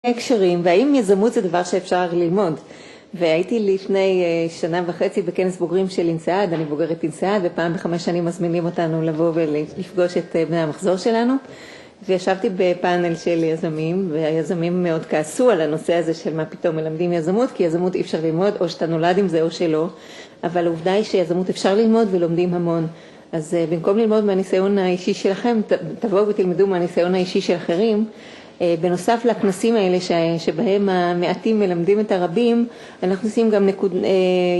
הקשרים, והאם יזמות זה דבר שאפשר ללמוד. והייתי לפני שנה וחצי בכנס בוגרים של אוניברסיטת, אני בוגרת אוניברסיטת, ופעם ב5 שנים מזמינים אותנו לבוא ולפגוש את בני המחזור שלנו, וישבתי בפאנל של יזמים, והיזמים מאוד כעסו על הנושא הזה של מה פתאום מלמדים יזמות, כי יזמות אי אפשר ללמוד, או שאתה נולד עם זה או שלא, אבל העובדה היא שיזמות אפשר ללמוד ולומדים המון. אז במקום ללמוד מהניסיון האישי שלכם, תבואו ותלמדו מהניסיון האישי של אחרים. בנוסף לכנסים האלה שבהם המעטים מלמדים את הרבים, אנחנו עושים גם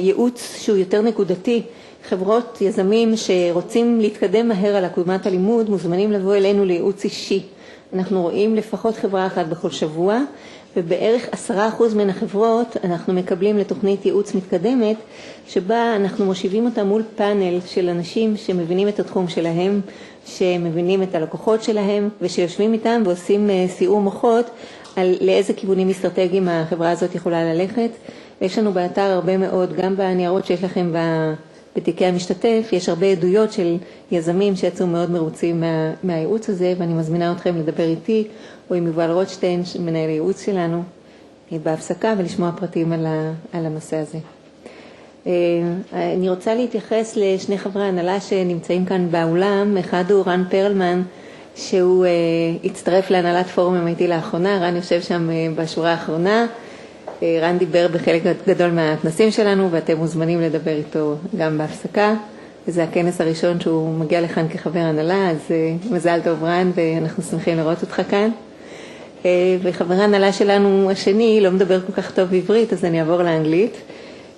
ייעוץ שהוא יותר נקודתי. חברות, יזמים שרוצים להתקדם מהר על עקומת הלימוד, מוזמנים לבוא אלינו לייעוץ אישי. אנחנו רואים לפחות חברה אחת בכל שבוע, ובערך 10% מן החברות אנחנו מקבלים לתוכנית ייעוץ מתקדמת, שבה אנחנו מושיבים אותה מול פאנל של אנשים שמבינים את התחום שלהם, שמבינים את הלקוחות שלהם, ושיושבים איתם ועושים סיעור מוחות על לאיזה כיוונים אסטרטגיים החברה הזאת יכולה ללכת. יש לנו באתר הרבה מאוד, גם בניירות שיש לכם בתיקי המשתתף, יש הרבה עדויות של יזמים שיצאו מאוד מרוצים מהייעוץ הזה, ואני מזמינה אתכם לדבר איתי, או עם יובל רוטשטיין, מנהל הייעוץ שלנו, בהפסקה ולשמוע פרטים על הנושא הזה. אני רוצה להתייחס לשני חברי הנהלה שנמצאים כאן באולם. אחד הוא רן פרלמן, שהוא הצטרף להנהלת פורום MIT לאחרונה. רן יושב שם בשורה האחרונה. רן דיבר בחלק גדול מהכנסים שלנו, ואתם מוזמנים לדבר איתו גם בהפסקה. וזה הכנס הראשון שהוא מגיע לכאן כחבר הנהלה, אז מזל טוב רן, ואנחנו שמחים לראות אותך כאן. וחבר הנהלה שלנו השני לא מדבר כל כך טוב בעברית, אז אני אעבור לאנגלית.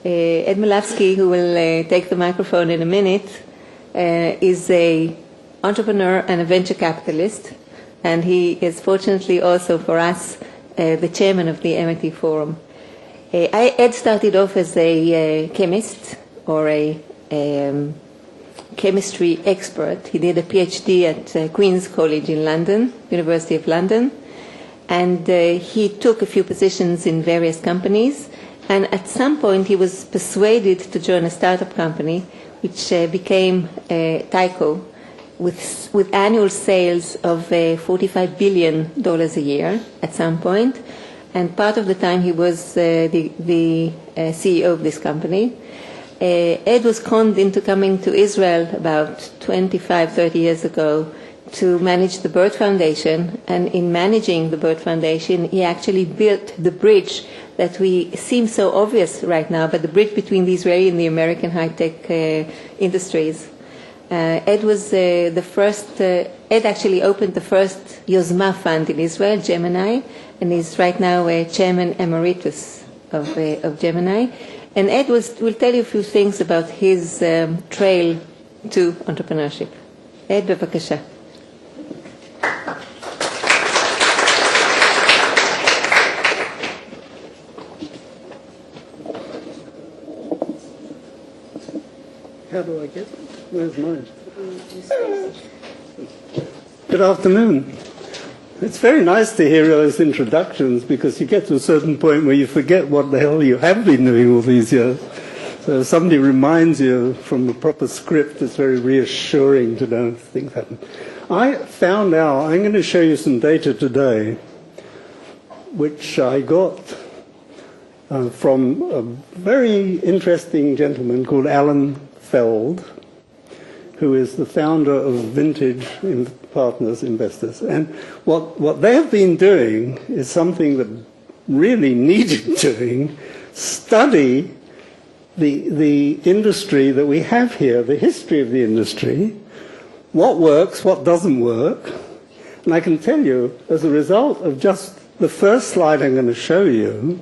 Ed Mlebsky, who will take the microphone in a minute, is an entrepreneur and a venture capitalist, and he is fortunately also for us the chairman of the MIT Forum. Ed started off as a chemist or a chemistry expert. He did a PhD at Queen's College in London, University of London, and he took a few positions in various companies. And at some point he was persuaded to join a startup company, which became Tyco, with annual sales of $45 billion a year at some point. And part of the time he was the CEO of this company. Ed was conned into coming to Israel about 25-30 years ago to manage the Bird Foundation, and in managing the Bird Foundation, he actually built the bridge that we seem so obvious right now, but the bridge between the Israeli and the American high-tech industries. Ed was the first, Ed actually opened the first Yozma fund in Israel, Gemini, and is right now chairman emeritus of Gemini. And Ed will tell you a few things about his trail to entrepreneurship. Ed, bevakasha. How do I get it? Where's mine? Good afternoon. It's very nice to hear those introductions because you get to a certain point where you forget what the hell you have been doing all these years. So if somebody reminds you from the proper script, it's very reassuring to know things happen. I found out, I'm going to show you some data today, which I got from a very interesting gentleman called Alan Feld, who is the founder of Vintage Partners Investors. And what they have been doing is something that really needed doing, study the industry that we have here, the history of the industry, what works, what doesn't work. And I can tell you, as a result of just the first slide I'm going to show you,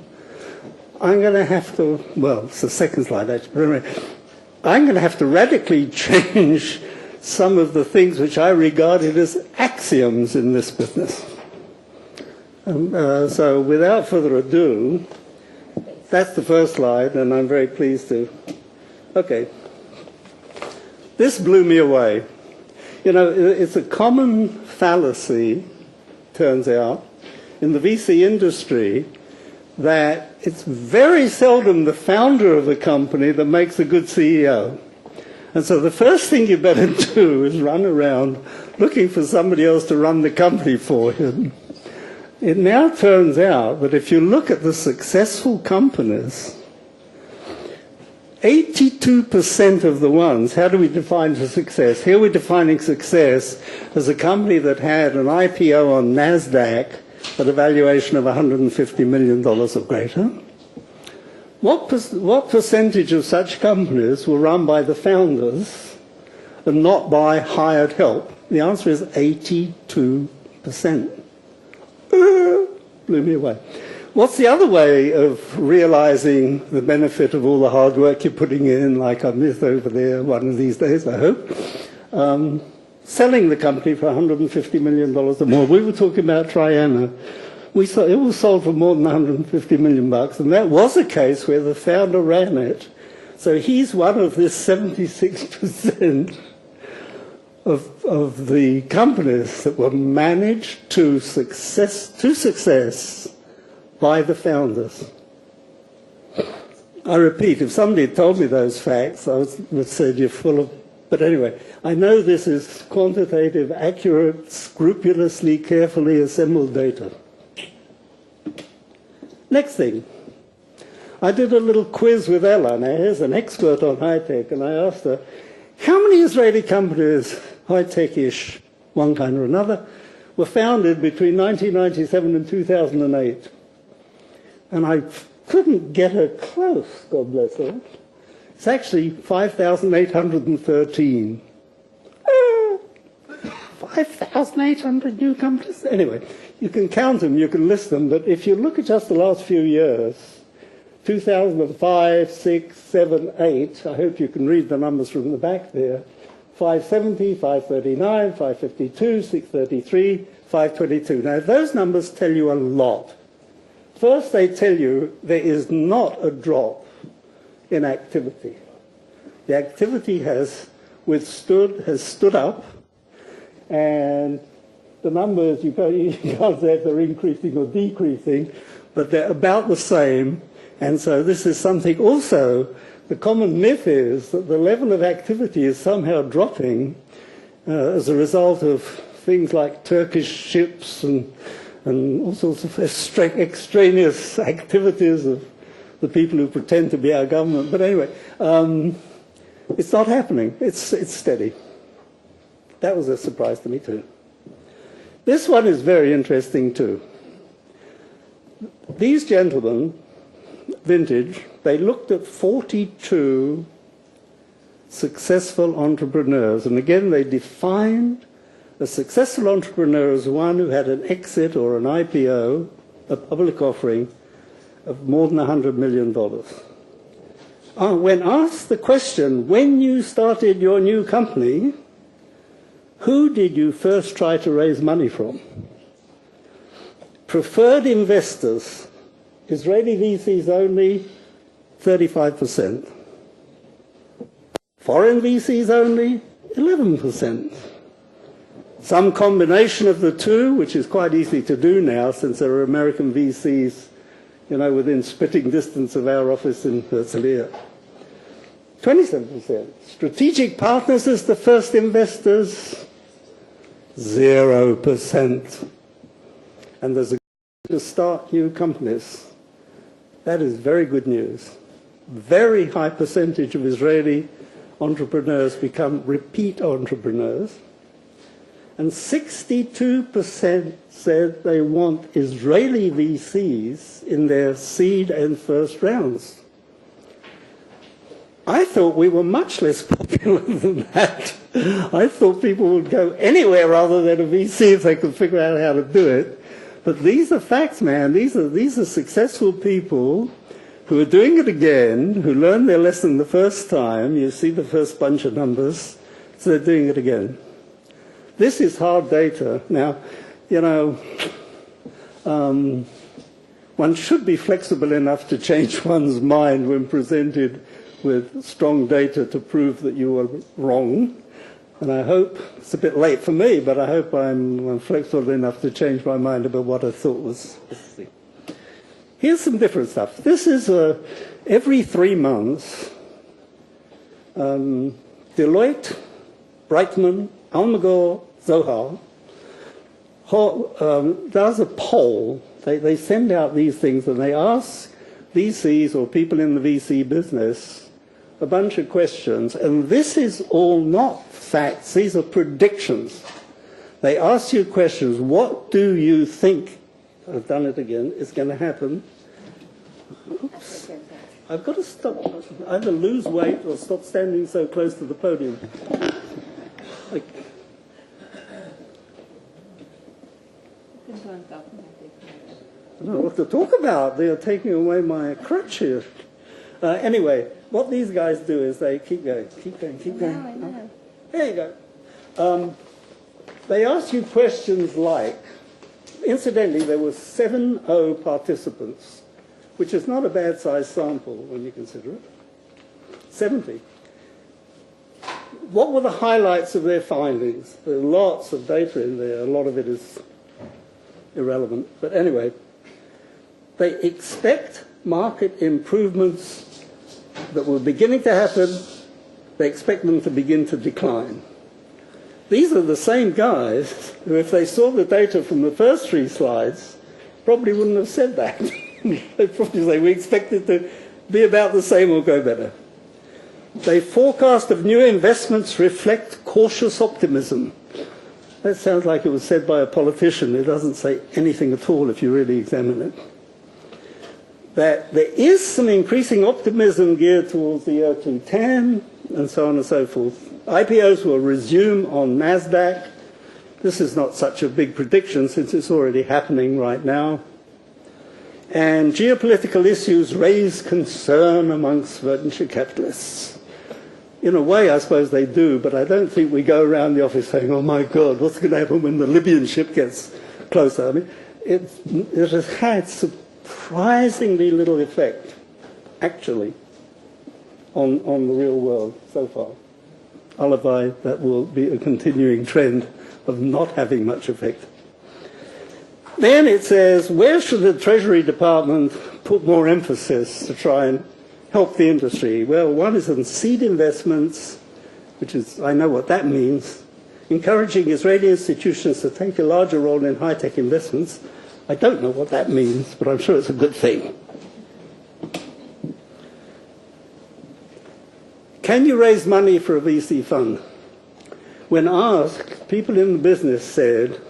I'm going to have to, well, it's the second slide actually, I'm going to have to radically change some of the things which I regarded as axioms in this business. So without further ado, that's the first slide, and I'm very pleased to... Okay. This blew me away. You know, it's a common fallacy, turns out, in the VC industry that it's very seldom the founder of a company that makes a good CEO. And so the first thing you better do is run around looking for somebody else to run the company for him. it now turns out that if you look at the successful companies, 82% of the ones, how do we define success? Here we're defining success as a company that had an IPO on NASDAQ at a valuation of $150 million or greater. What percentage of such companies were run by the founders and not by hired help? The answer is 82%. Blew me away. What's the other way of realizing the benefit of all the hard work you're putting in, like I'm with over there one of these days, I hope? Selling the company for $150 million or more. We were talking about Triana. It was sold for more than $150 million, and that was a case where the founder ran it. So he's one of this 76% of the companies that were managed to success by the founders. I repeat, if somebody had told me those facts, I would have said you're full of... But anyway, I know this is quantitative, accurate, scrupulously, carefully assembled data. Next thing. I did a little quiz with Ella. Now, here's an expert on high-tech, and I asked her, how many Israeli companies, high-tech-ish, one kind or another, were founded between 1997 and 2008? And I couldn't get her close, God bless her. It's actually 5,813. 5,800 new companies? Anyway, you can count them, you can list them, but if you look at just the last few years, 2005, 6, 7, 8, I hope you can read the numbers from the back there, 570, 539, 552, 633, 522. Now, those numbers tell you a lot. First, they tell you there is not a drop in activity. The activity has stood up, and the numbers, you can't say if they're increasing or decreasing, but they're about the same. And so this is something also, the common myth is that the level of activity is somehow dropping as a result of things like Turkish ships and all sorts of extraneous activities of the people who pretend to be our government. But anyway, it's not happening. It's steady. That was a surprise to me too. This one is very interesting too. These gentlemen, vintage, they looked at 42 successful entrepreneurs. And again, they defined a successful entrepreneur as one who had an exit or an IPO, a public offering, of more than $100 million. When asked the question, when you started your new company, who did you first try to raise money from? Preferred investors, Israeli VCs only, 35%. Foreign VCs only, 11%. Some combination of the two, which is quite easy to do now since there are American VCs, within spitting distance of our office in Herzliya. 27%. Strategic partners as the first investors, 0%. And there's a to start new companies. That is very good news. Very high percentage of Israeli entrepreneurs become repeat entrepreneurs. And 62% said they want Israeli VCs in their seed and first rounds. I thought we were much less popular than that. I thought people would go anywhere rather than a VC if they could figure out how to do it. But these are facts, man. These are successful people who are doing it again, who learned their lesson the first time. You see the first bunch of numbers, so they're doing it again. This is hard data. Now, one should be flexible enough to change one's mind when presented with strong data to prove that you were wrong. And I hope, it's a bit late for me, but I hope I'm flexible enough to change my mind about what I thought was the thing. Here's some different stuff. This is every 3 months, Deloitte, Brightman, Almagor, Zohar does a poll. They send out these things and they ask VCs or people in the VC business a bunch of questions. And this is all not facts. These are predictions. They ask you questions. What do you think, I've done it again, is going to happen? Oops. I've got to stop, either lose weight or stop standing so close to the podium. I don't know what to talk about. They are taking away my crutch here. Anyway, what these guys do is they keep going, keep going, keep going. I know. There you go. They ask you questions like, incidentally, there were 70 participants, which is not a bad-sized sample when you consider it. 70. What were the highlights of their findings? There are lots of data in there. A lot of it is irrelevant. But anyway, they expect market improvements that were beginning to happen. They expect them to begin to decline. These are the same guys who, if they saw the data from the first 3 slides, probably wouldn't have said that. They'd probably say, we expect it to be about the same or go better. They forecast of new investments reflect cautious optimism. That sounds like it was said by a politician. It doesn't say anything at all if you really examine it. That there is some increasing optimism geared towards the year 2010 and so on and so forth. IPOs will resume on NASDAQ. This is not such a big prediction since it's already happening right now. And geopolitical issues raise concern amongst venture capitalists. In a way, I suppose they do, but I don't think we go around the office saying, oh my God, what's going to happen when the Libyan ship gets closer? I mean, it has had surprisingly little effect, actually, on the real world so far. Otherwise, that will be a continuing trend of not having much effect. Then it says, where should the Treasury Department put more emphasis to try and help the industry? Well, one is on seed investments, which is, I know what that means, encouraging Israeli institutions to take a larger role in high-tech investments. I don't know what that means, but I'm sure it's a good thing. Can you raise money for a VC fund? When asked, people in the business said,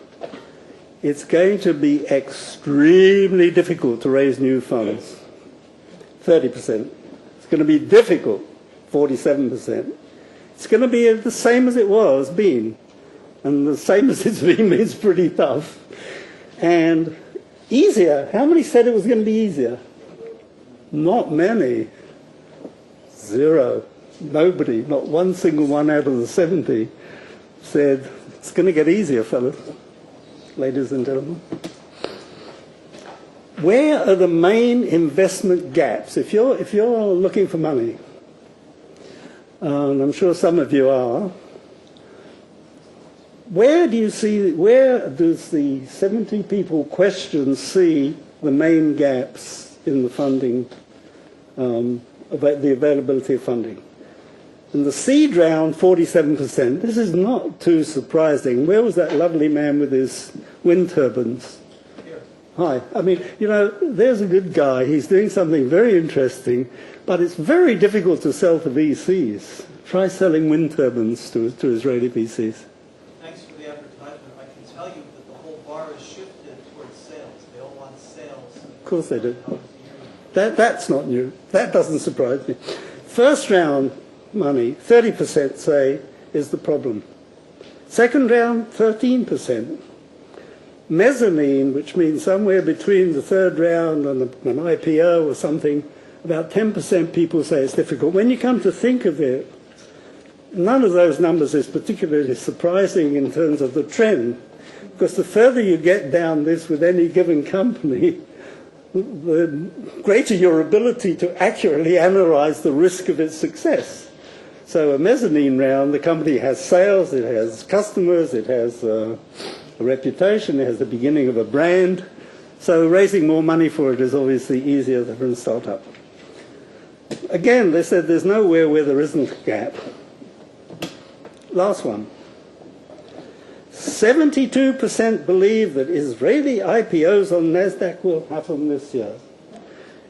it's going to be extremely difficult to raise new funds, 30%. It's going to be difficult, 47%. It's going to be the same as it was, been. And the same as it's been means pretty tough. And easier, how many said it was going to be easier? Not many. 0. Nobody, not one single one out of the 70 said, it's going to get easier, fellas, ladies and gentlemen. Where are the main investment gaps? If you're looking for money, and I'm sure some of you are, where does the 70 people questioned see the main gaps in the funding, about the availability of funding? In the seed round, 47%. This is not too surprising. Where was that lovely man with his wind turbines? Here. Hi. I mean, you know, there's a good guy. He's doing something very interesting, but it's very difficult to sell to VCs. Try selling wind turbines to Israeli VCs. Thanks for the advertisement. I can tell you that the whole bar is shifted towards sales. They all want sales. Of course they do. That's not new. That doesn't surprise me. First round money, 30% say, is the problem. Second round, 13%. Mezzanine, which means somewhere between the third round and an IPO or something, about 10% people say it's difficult. When you come to think of it, none of those numbers is particularly surprising in terms of the trend, because the further you get down this with any given company, the greater your ability to accurately analyze the risk of its success. So a mezzanine round, the company has sales, it has customers, it has a reputation, it has the beginning of a brand. So raising more money for it is obviously easier than a startup. Again, they said there's nowhere where there isn't a gap. Last one. 72% believe that Israeli IPOs on NASDAQ will happen this year.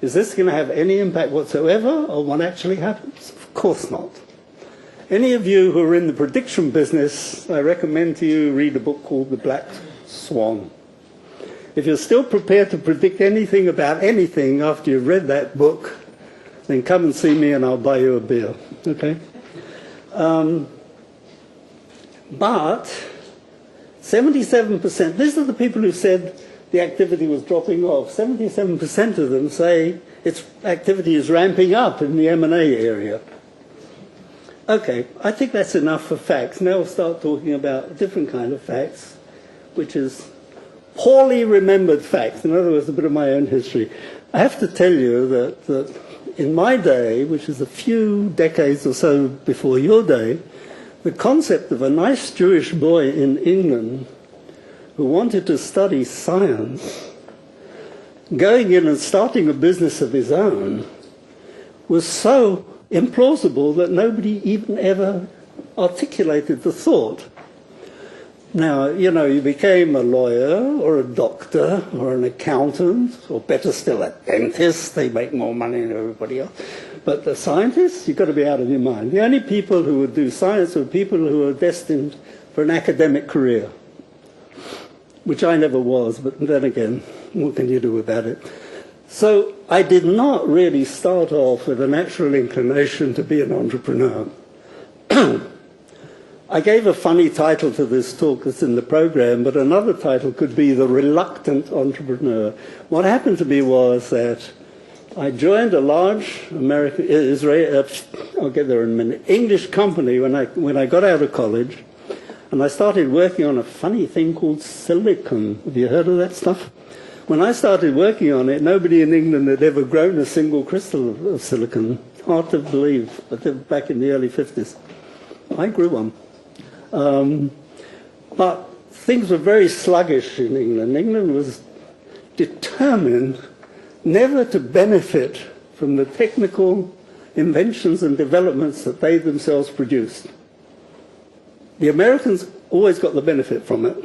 Is this going to have any impact whatsoever on what actually happens? Of course not. Any of you who are in the prediction business, I recommend to you read a book called The Black Swan. If you're still prepared to predict anything about anything after you've read that book, then come and see me and I'll buy you a beer, okay? But 77%, these are the people who said the activity was dropping off. 77% of them say its activity is ramping up in the M&A area. Okay, I think that's enough for facts. Now we'll start talking about a different kind of facts, which is poorly remembered facts. In other words, a bit of my own history. I have to tell you that in my day, which is a few decades or so before your day, the concept of a nice Jewish boy in England who wanted to study science, going in and starting a business of his own, was so implausible that nobody even ever articulated the thought. Now, you know, you became a lawyer or a doctor or an accountant, or better still, a dentist. They make more money than everybody else. But the scientists, you've got to be out of your mind. The only people who would do science were people who were destined for an academic career, which I never was, but then again, what can you do about it? So I did not really start off with a natural inclination to be an entrepreneur. I gave a funny title to this talk that's in the program, but another title could be The Reluctant Entrepreneur. What happened to me was that I joined a large I'll get there in a minute, English company when I got out of college, and I started working on a funny thing called silicon. Have you heard of that stuff? When I started working on it, nobody in England had ever grown a single crystal of silicon. Hard to believe, but back in the early 50s. I grew one. But things were very sluggish in England. England was determined never to benefit from the technical inventions and developments that they themselves produced. The Americans always got the benefit from it.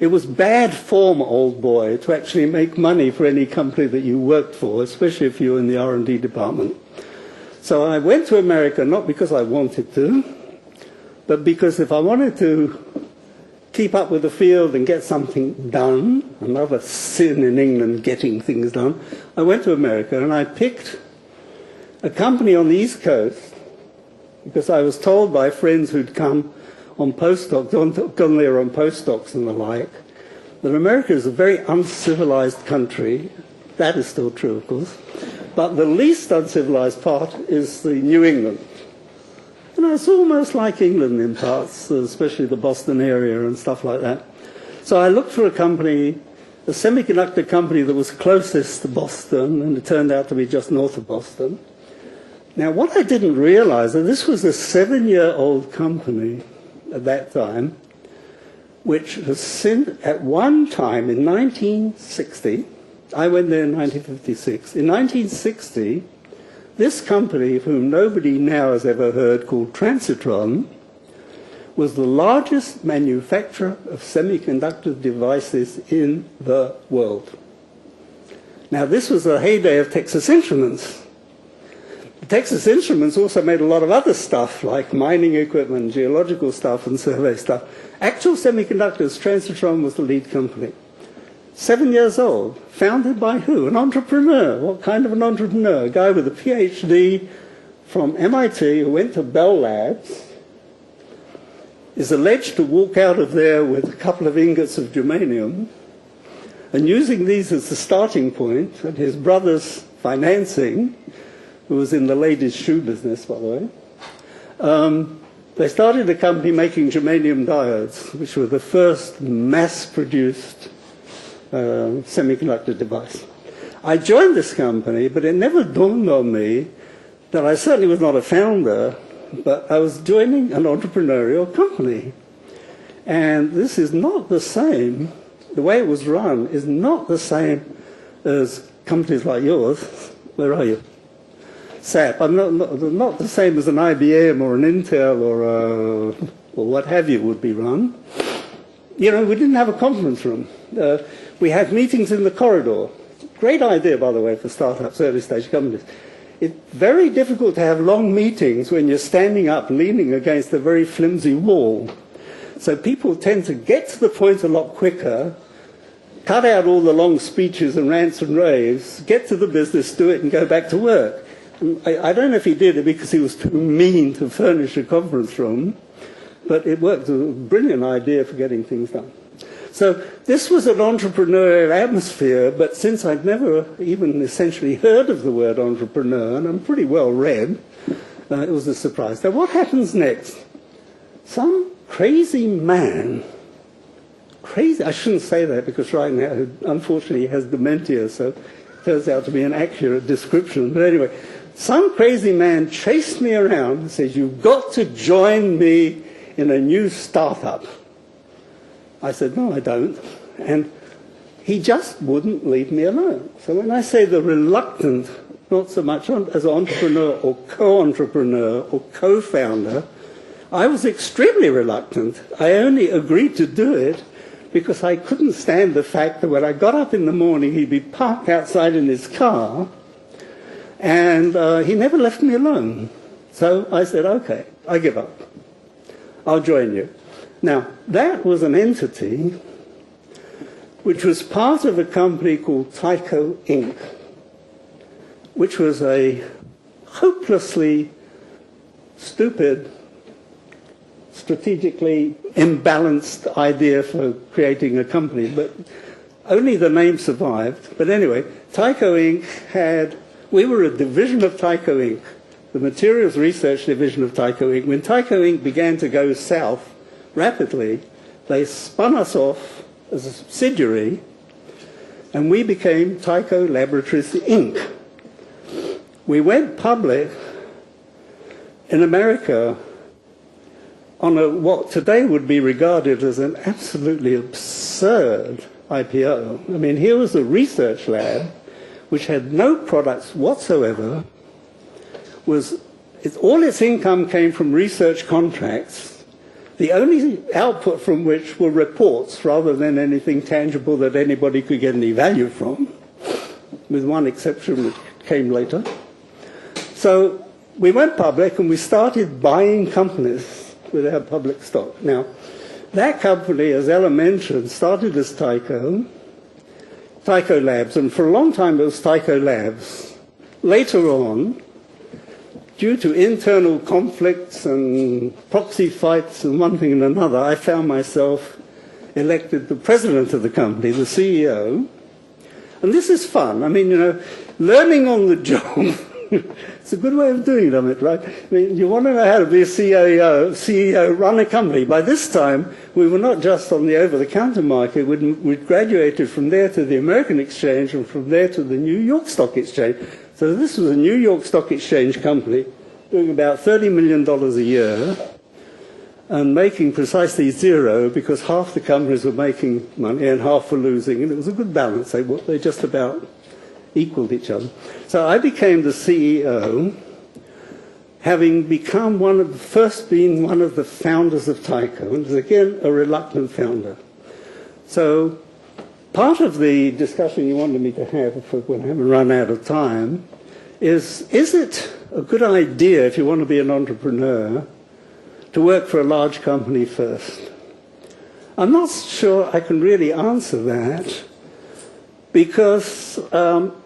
It was bad form, old boy, to actually make money for any company that you worked for, especially if you were in the R&D department. So I went to America not because I wanted to, but because if I wanted to keep up with the field and get something done, another sin in England, getting things done, I went to America and I picked a company on the East Coast because I was told by friends who'd come on postdocs, gone there on postdocs and the like, that America is a very uncivilized country. That is still true, of course. But the least uncivilized part is the New England. You know, it's almost like England in parts, especially the Boston area and stuff like that. So I looked for a company, a semiconductor company that was closest to Boston, and it turned out to be just north of Boston. Now, what I didn't realize, and this was a 7-year-old company at that time, which has since, at one time in 1960, I went there in 1956. In 1960, this company, of whom nobody now has ever heard, called Transitron, was the largest manufacturer of semiconductor devices in the world. Now, this was the heyday of Texas Instruments. Texas Instruments also made a lot of other stuff, like mining equipment, geological stuff, and survey stuff. Actual Semiconductors, Transitron was the lead company. 7 years old, founded by who? An entrepreneur. What kind of an entrepreneur? A guy with a PhD from MIT who went to Bell Labs, is alleged to walk out of there with a couple of ingots of germanium, and using these as the starting point, and his brother's financing, who was in the ladies' shoe business, by the way, they started a company making germanium diodes, which were the first mass-produced semiconductor device. I joined this company, but it never dawned on me that I certainly was not a founder, but I was joining an entrepreneurial company. And this is not the same, the way it was run is not the same as companies like yours. Where are you? SAP. I'm not the same as an IBM or an Intel or what have you would be run. we didn't have a conference room. We had meetings in the corridor. Great idea, by the way, for startups, early stage companies. It's very difficult to have long meetings when you're standing up, leaning against a very flimsy wall. So people tend to get to the point a lot quicker, cut out all the long speeches and rants and raves, get to the business, do it, and go back to work. And I don't know if he did it because he was too mean to furnish a conference room, but it worked. It was a brilliant idea for getting things done. So this was an entrepreneurial atmosphere, but since I'd never even essentially heard of the word entrepreneur, and I'm pretty well read, it was a surprise. Now what happens next? Some crazy man, I shouldn't say that because right now, unfortunately, he has dementia, so it turns out to be an accurate description. But anyway, some crazy man chased me around and said, "You've got to join me in a new startup." I said, "No, I don't." And he just wouldn't leave me alone. So when I say the reluctant, not so much as entrepreneur or co-entrepreneur or co-founder, I was extremely reluctant. I only agreed to do it because I couldn't stand the fact that when I got up in the morning, he'd be parked outside in his car, and he never left me alone. So I said, "Okay, I give up. I'll join you." Now, that was an entity which was part of a company called Tyco Inc., which was a hopelessly stupid, strategically imbalanced idea for creating a company, but only the name survived. But anyway, Tyco Inc. we were a division of Tyco Inc., the materials research division of Tyco Inc. When Tyco Inc. began to go south rapidly, they spun us off as a subsidiary, and we became Tyco Laboratories Inc. We went public in America on what today would be regarded as an absolutely absurd IPO. I mean, here was a research lab which had no products whatsoever, all its income came from research contracts, the only output from which were reports rather than anything tangible that anybody could get any value from, with one exception which came later. So we went public and we started buying companies with our public stock. Now, that company, as Ella mentioned, started as Tyco Labs, and for a long time it was Tyco Labs. Later on, due to internal conflicts and proxy fights and one thing and another, I found myself elected the president of the company, the CEO. And this is fun. I mean, learning on the job, it's a good way of doing it, right? I mean, you want to know how to be a CEO, run a company. By this time, we were not just on the over-the-counter market. We'd graduated from there to the American Exchange and from there to the New York Stock Exchange. So this was a New York Stock Exchange company doing about $30 million a year and making precisely zero because half the companies were making money and half were losing, and it was a good balance. They just about equaled each other. So I became the CEO, having become one of the founders of Tyco, and was again a reluctant founder. So part of the discussion you wanted me to have, when I haven't run out of time, is it a good idea, if you want to be an entrepreneur, to work for a large company first? I'm not sure I can really answer that, because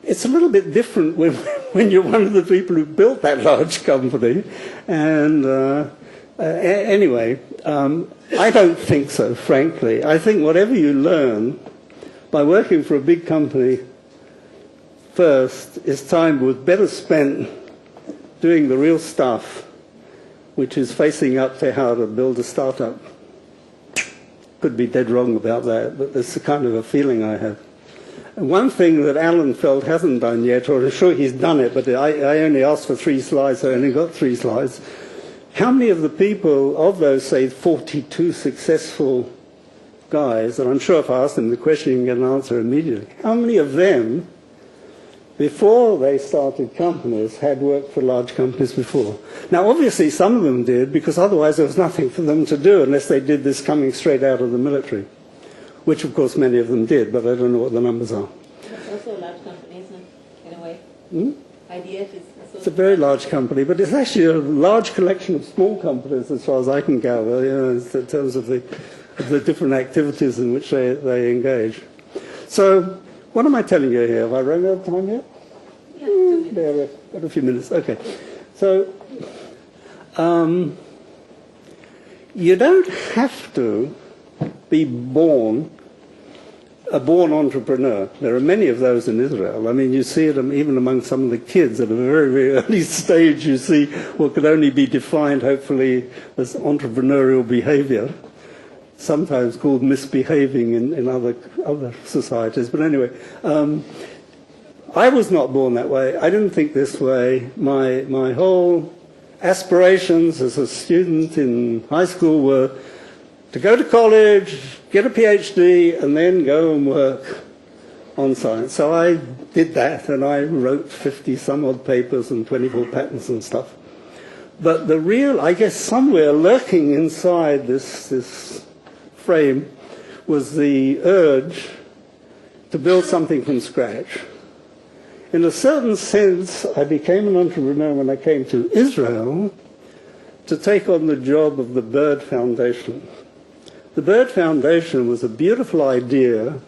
it's a little bit different when you're one of the people who built that large company. And anyway, I don't think so, frankly. I think whatever you learn by working for a big company first is time was better spent doing the real stuff, which is facing up to how to build a startup. Could be dead wrong about that, but that's the kind of a feeling I have. And one thing that Alan Feld hasn't done yet, or I'm sure he's done it, but I only asked for 3 slides, so I only got 3 slides. How many of the people, of those, say, 42 successful guys, and I'm sure if I ask them the question, you can get an answer immediately, how many of them, before they started companies, had worked for large companies before? Now, obviously, some of them did, because otherwise there was nothing for them to do unless they did this coming straight out of the military. which of course many of them did, but I don't know what the numbers are. It's also a large company, isn't it, in a way? IDF is It's a very large company, but it's actually a large collection of small companies as far as I can gather, in terms of the different activities in which they engage. So, what am I telling you here? Have I run out of time yet? Yeah, 2 minutes. Got a few minutes. Okay. So, you don't have to be born a born entrepreneur. There are many of those in Israel. I mean, you see it even among some of the kids at a very, very early stage. You see what could only be defined, hopefully, as entrepreneurial behavior, sometimes called misbehaving in other societies. But anyway, I was not born that way. I didn't think this way. My whole aspirations as a student in high school were to go to college, get a PhD, and then go and work on science. So I did that, and I wrote 50-some-odd papers and 24 patents and stuff. But the real, I guess, somewhere lurking inside this frame was the urge to build something from scratch. In a certain sense, I became an entrepreneur when I came to Israel to take on the job of the Bird Foundation. The Bird Foundation was a beautiful idea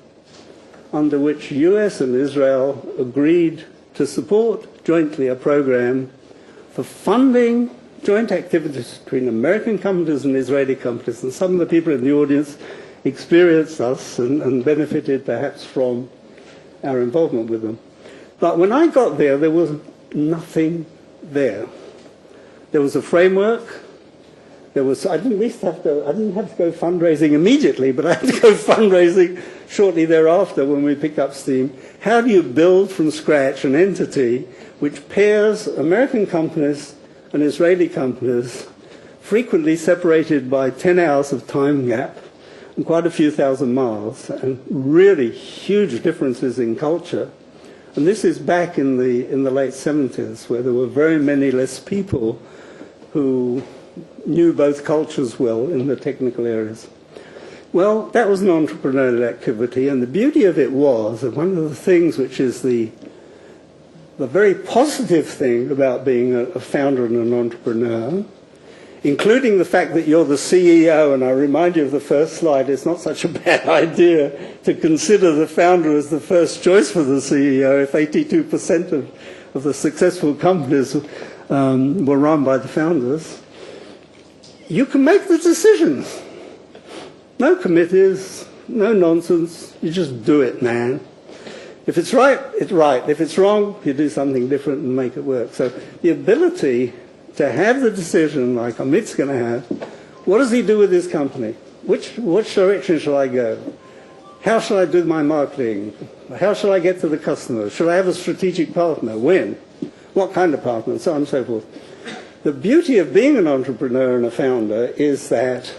under which US and Israel agreed to support jointly a program for funding joint activities between American companies and Israeli companies. And some of the people in the audience experienced us and benefited perhaps from our involvement with them. But when I got there, there was nothing there. There was a framework. I didn't have to go fundraising immediately, but I had to go fundraising shortly thereafter when we picked up steam. How do you build from scratch an entity which pairs American companies and Israeli companies, frequently separated by 10 hours of time gap and quite a few thousand miles, and really huge differences in culture? And this is back in the late 70s, where there were very many less people who knew both cultures well in the technical areas. Well, that was an entrepreneurial activity, and the beauty of it was that one of the things which is the very positive thing about being a founder and an entrepreneur, including the fact that you're the CEO, and I remind you of the first slide, it's not such a bad idea to consider the founder as the first choice for the CEO if 82% of the successful companies were run by the founders. You can make the decisions. No committees, no nonsense. You just do it, man. If it's right, it's right. If it's wrong, you do something different and make it work. So the ability to have the decision like Amit's going to have, what does he do with his company? Which direction shall I go? How shall I do my marketing? How shall I get to the customer? Should I have a strategic partner? When? What kind of partner? So on and so forth. The beauty of being an entrepreneur and a founder is that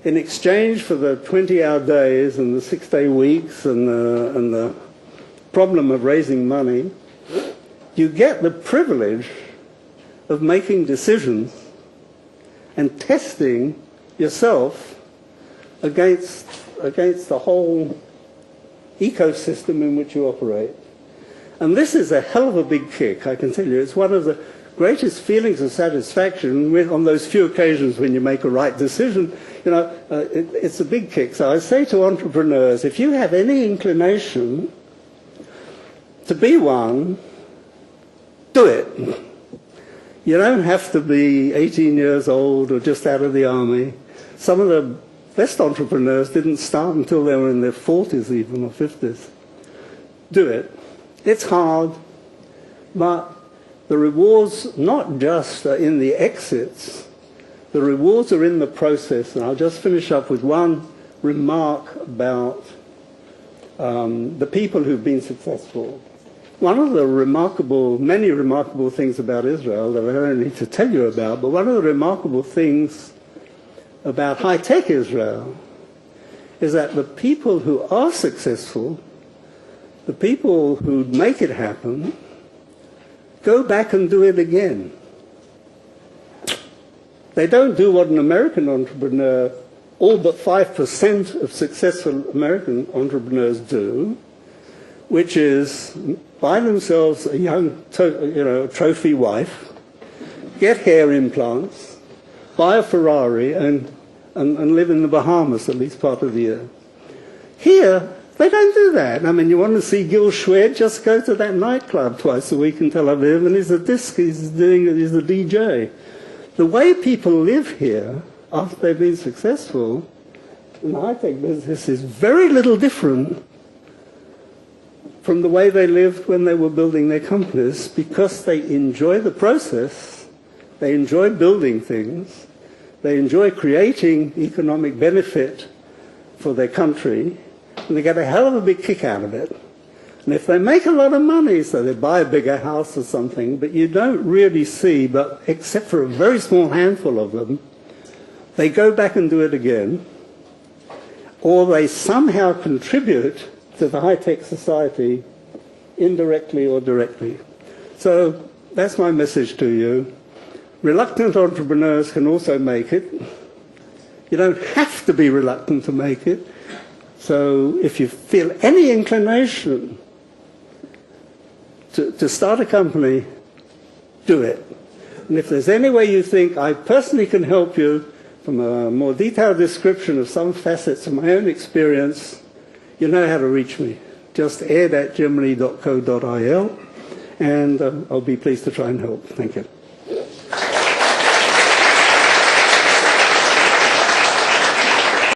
in exchange for the 20-hour days and the 6-day weeks and the problem of raising money, you get the privilege of making decisions and testing yourself against the whole ecosystem in which you operate. And this is a hell of a big kick, I can tell you. It's one of the greatest feelings of satisfaction on those few occasions when you make a right decision. It's a big kick. So I say to entrepreneurs, if you have any inclination to be one, do it. You don't have to be 18 years old or just out of the army. Some of the best entrepreneurs didn't start until they were in their 40s even, or 50s. Do it. It's hard, but the rewards not just are in the exits, the rewards are in the process. And I'll just finish up with one remark about the people who've been successful. One of the many remarkable things about Israel that I don't need to tell you about, but one of the remarkable things about high-tech Israel is that the people who are successful, the people who make it happen, go back and do it again. They don't do what an American entrepreneur all but 5% of successful American entrepreneurs do, which is buy themselves a young, trophy wife, get hair implants, buy a Ferrari, and live in the Bahamas at least part of the year. Here, they don't do that. I mean, you want to see Gil Schwed, just go to that nightclub twice a week in Tel Aviv, and he's a DJ. The way people live here after they've been successful in the high-tech business is very little different from the way they lived when they were building their companies, because they enjoy the process, they enjoy building things, they enjoy creating economic benefit for their country, and they get a hell of a big kick out of it. And if they make a lot of money, so they buy a bigger house or something, but you don't really see, but except for a very small handful of them, they go back and do it again, or they somehow contribute to the high-tech society indirectly or directly. So that's my message to you. Reluctant entrepreneurs can also make it. You don't have to be reluctant to make it. So if you feel any inclination to start a company, do it. And if there's any way you think I personally can help you from a more detailed description of some facets of my own experience, you know how to reach me. Just ed@germany.co.il, and I'll be pleased to try and help. Thank you.